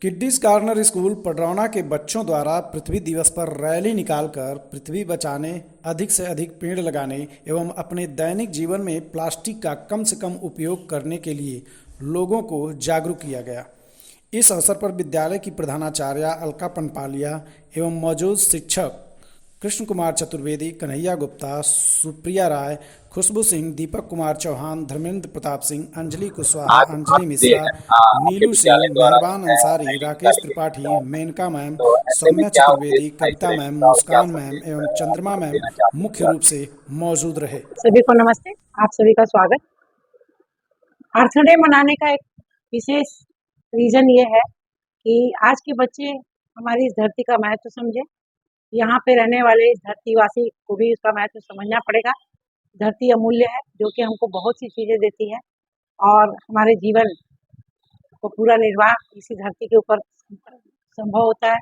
किड्डीज corner school Padrauna के बच्चों द्वारा पृथ्वी दिवस पर रैली निकालकर पृथ्वी बचाने, अधिक से अधिक पेड़ लगाने एवं अपने दैनिक जीवन में प्लास्टिक का कम से कम उपयोग करने के लिए लोगों को जागरूक किया गया। इस अवसर पर विद्यालय की प्रधानाचार्या अलका पनपालिया एवं मौजूद शिक्षक कृष्ण कुमार चतुर्वेदी, कन्हैया गुप्ता, सुप्रिया राय, खुशबू सिंह, दीपक कुमार चौहान, धर्मेंद्र प्रताप सिंह, अंजलि कुशवाहा, आज अंजलि डे मिश्रा, है आपके नीलू सिंह, विद्यालय द्वारा जो मेहरबान है अंसारी, रैली राकेश निकाली गई त्रिपाठी, है। मेनका मैम, तो ऐसे में सौम्या क्या चतुर्वेदी, उद्देश्य था इस कविता रैली मैम, का और क्या मुस्कान मैम संदेश एवं चंद्रमा आप मैम देना चाहते हैं मुख्य विद्यार्थी रूप से मौजूद रहे। सभी को नमस्ते। आप सभी का स्वागत। अर्थ डे मनाने का एक विशेष रीजन ये है कि आज के बच्चे हमारी इस धरती का महत्व समझे। यहाँ पे रहने वाले इस धरतीवासी को भी उसका महत्व समझना पड़ेगा। धरती अमूल्य है जो कि हमको बहुत सी चीजें देती है और हमारे जीवन को पूरा निर्वाह इसी धरती के ऊपर संभव होता है।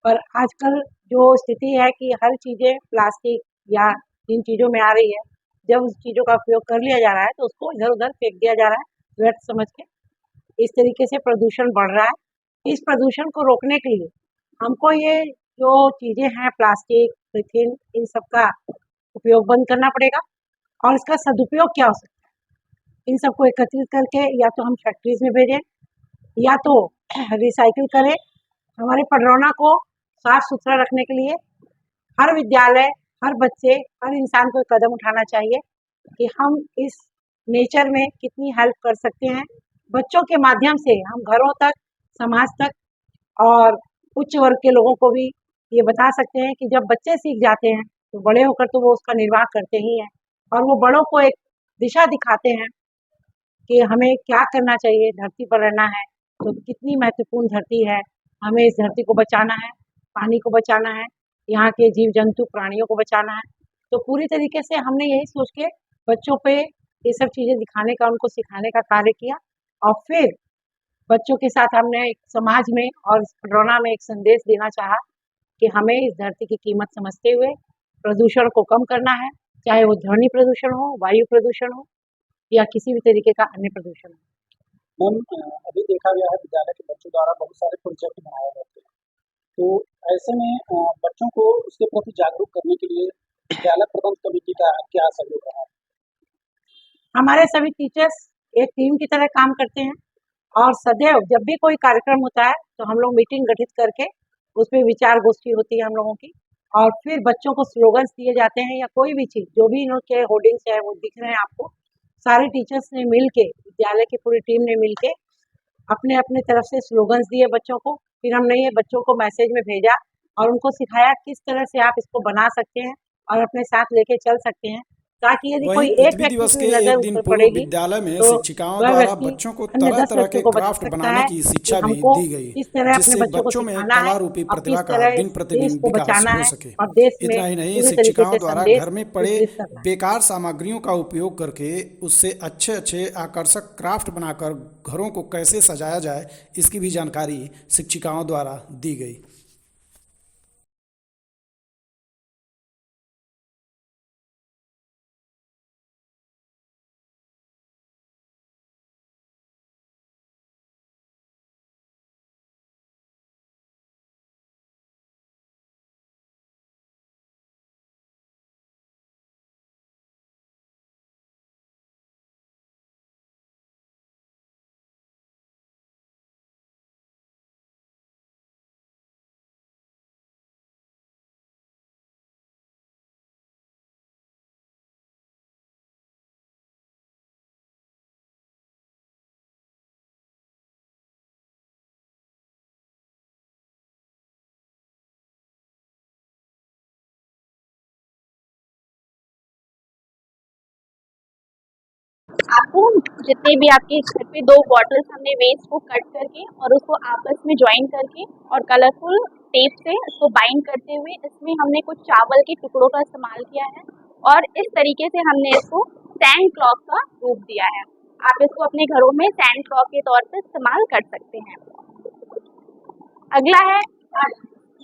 पर आजकल जो स्थिति है कि हर चीजें प्लास्टिक या जिन चीजों में आ रही है, जब उस चीजों का उपयोग कर लिया जा रहा है तो उसको इधर उधर फेंक दिया जा रहा है व्यर्थ समझ के। इस तरीके से प्रदूषण बढ़ रहा है। इस प्रदूषण को रोकने के लिए हमको ये जो चीजें हैं प्लास्टिक, पॉलीथीन, इन सब का उपयोग बंद करना पड़ेगा। और इसका सदुपयोग क्या हो सकता है, इन सबको एकत्रित करके या तो हम फैक्ट्रीज में भेजें या तो रिसाइकिल करें। हमारे पडरौना को साफ सुथरा रखने के लिए हर विद्यालय, हर बच्चे, हर इंसान को एक कदम उठाना चाहिए कि हम इस नेचर में कितनी हेल्प कर सकते हैं। बच्चों के माध्यम से हम घरों तक, समाज तक और उच्च वर्ग के लोगों को भी ये बता सकते हैं कि जब बच्चे सीख जाते हैं तो बड़े होकर तो वो उसका निर्वाह करते ही हैं और वो बड़ों को एक दिशा दिखाते हैं कि हमें क्या करना चाहिए। धरती पर रहना है तो कितनी महत्वपूर्ण धरती है, हमें इस धरती को बचाना है, पानी को बचाना है, यहाँ के जीव जंतु प्राणियों को बचाना है। तो पूरी तरीके से हमने यही सोच के बच्चों पे ये सब चीज़ें दिखाने का, उनको सिखाने का कार्य किया। और फिर बच्चों के साथ हमने एक समाज में और पडरौना में एक संदेश देना चाहा कि हमें इस धरती की कीमत समझते हुए प्रदूषण को कम करना है, चाहे वो ध्वनि प्रदूषण हो, वायु प्रदूषण हो या किसी भी तरीके का अन्य प्रदूषण हो। मैम, अभी देखा गया है विद्यालय के बच्चों द्वारा बहुत सारे प्रोजेक्ट बनाए जाते हैं। तो ऐसे में बच्चों को उसके प्रति जागरूक करने के लिए विद्यालय प्रबंध कमेटी का क्या सहयोग रहा है? हमारे सभी टीचर्स एक टीम की तरह काम करते हैं और सदैव जब भी कोई कार्यक्रम होता है तो हम लोग मीटिंग गठित करके उसमें विचार गोष्ठी होती है हम लोगों की। और फिर बच्चों को स्लोगन्स दिए जाते हैं या कोई भी चीज़ जो भी इनके होर्डिंग्स है वो दिख रहे हैं आपको, सारे टीचर्स ने मिल के, विद्यालय की पूरी टीम ने मिल के अपने अपने तरफ से स्लोगन्स दिए बच्चों को। फिर हमने ये बच्चों को मैसेज में भेजा और उनको सिखाया किस तरह से आप इसको बना सकते हैं और अपने साथ लेके चल सकते हैं, ताकि यदि वहीं कोई एक पृथ्वी व्यक्ति दिवस की के भी नज़र एक उस दिन पर पूर्व पड़ेगी विद्यालय में तो शिक्षिकाओं वह द्वारा व्यक्ति बच्चों को अन्य तरह 10 तरह के व्यक्तियों को बता क्राफ्ट सकता बनाने है की कि शिक्षा भी हमको दी गई, किस तरह अपने जिससे बच्चों को बच्चों में सिखाना है कला रूपी और किस प्रतिभा का तरह इस दिन देश प्रतिदिन को विकास बचाना हो है सके। और देश में इतना ही नहीं, पूरी तरीके शिक्षिकाओं से द्वारा संदेश घर में पड़े वितरित करना है। बेकार सामग्रियों का उपयोग करके उससे अच्छे अच्छे आकर्षक क्राफ्ट बनाकर घरों को कैसे सजाया जाए, इसकी भी जानकारी शिक्षिकाओं द्वारा दी गई। आपको जितने भी आपके घर पे 2 बॉटल्स हमने वेस्ट को कट करके और उसको आपस में जॉइन करके और कलरफुल टेप से इसको बाइंड करते हुए इसमें हमने कुछ चावल के टुकड़ों का इस्तेमाल किया है और इस तरीके से हमने इसको सैंड क्लॉक का रूप दिया है। आप इसको अपने घरों में सैंड क्लॉक के तौर पर इस्तेमाल कर सकते हैं। अगला है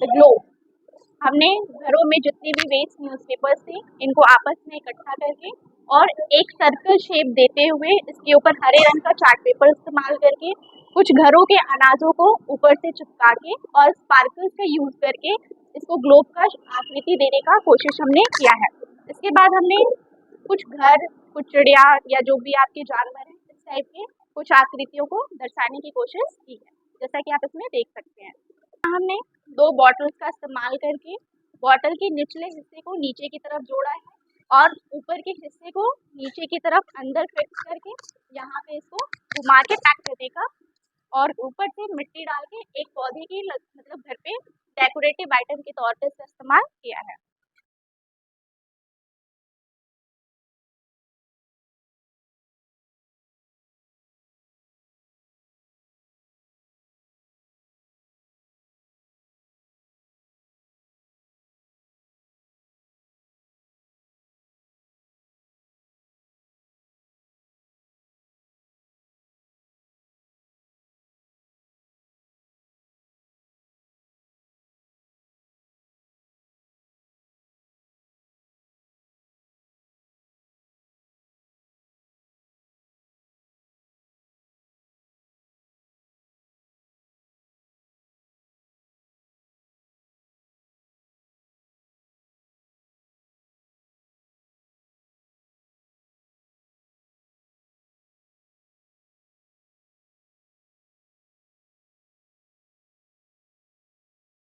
द ग्लो। हमने घरों में जितने भी वेस्ट न्यूज़पेपर्स थे इनको आपस में इकट्ठा करके और एक सर्कल शेप देते हुए इसके ऊपर हरे रंग का चार्ट पेपर इस्तेमाल करके कुछ घरों के अनाजों को ऊपर से चिपका के और स्पार्कल्स का यूज करके इसको ग्लोब का आकृति देने का कोशिश हमने किया है। इसके बाद हमने कुछ घर, कुछ चिड़िया या जो भी आपके जानवर हैं इस टाइप के कुछ आकृतियों को दर्शाने की कोशिश की है, जैसा कि आप इसमें देख सकते हैं। हमने 2 बॉटल्स का इस्तेमाल करके बॉटल के निचले हिस्से को नीचे की तरफ जोड़ा है और ऊपर के हिस्से को नीचे की तरफ अंदर फिक्स करके यहाँ पे इसको घुमा के पैक करने का और ऊपर से मिट्टी डाल के एक पौधे की मतलब घर पे डेकोरेटिव आइटम के तौर पे इसका इस्तेमाल किया है।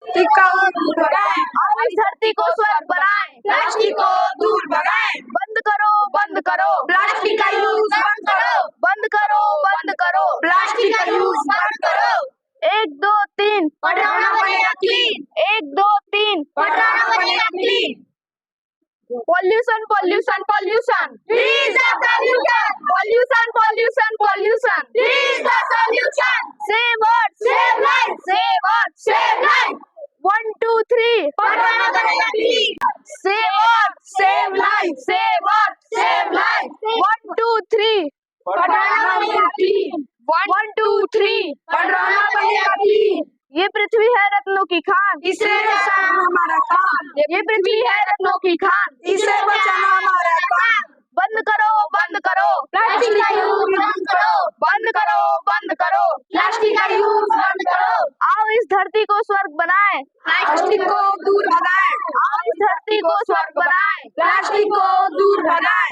और इस धरती को स्वर्ग बनाएं, प्लास्टिक को दूर भगाएं। बंद करो प्लास्टिक का यूज बंद करो। बंद करो प्लास्टिक का यूज बंद करो। 1 2 3 पटराना बनेगा क्लीन। 1 2 3 पटराना बनेगा clean. Pollution, pollution, pollution. Tree is the solution. Pollution, pollution, pollution. Tree is the solution. Save Earth, save life. Save Earth, save life. 1 2 3 पटराना बनेगा clean. Save Earth, save life. Save Earth, save life. 1 2 3 पटराना बनेगा clean. 1 2 3 पटराना बनेगा clean. ये पृथ्वी है रत्नों की खान, इसे बचाना हमारा काम। ये पृथ्वी है रत्नों की खान, इसे बचाना हमारा काम। बंद करो प्लास्टिक का यूज बंद करो। बंद करो प्लास्टिक का यूज बंद करो। आओ इस धरती को स्वर्ग बनाएं, प्लास्टिक को दूर भगाएं। आओ इस धरती को स्वर्ग बनाएं, प्लास्टिक को दूर भगाएं।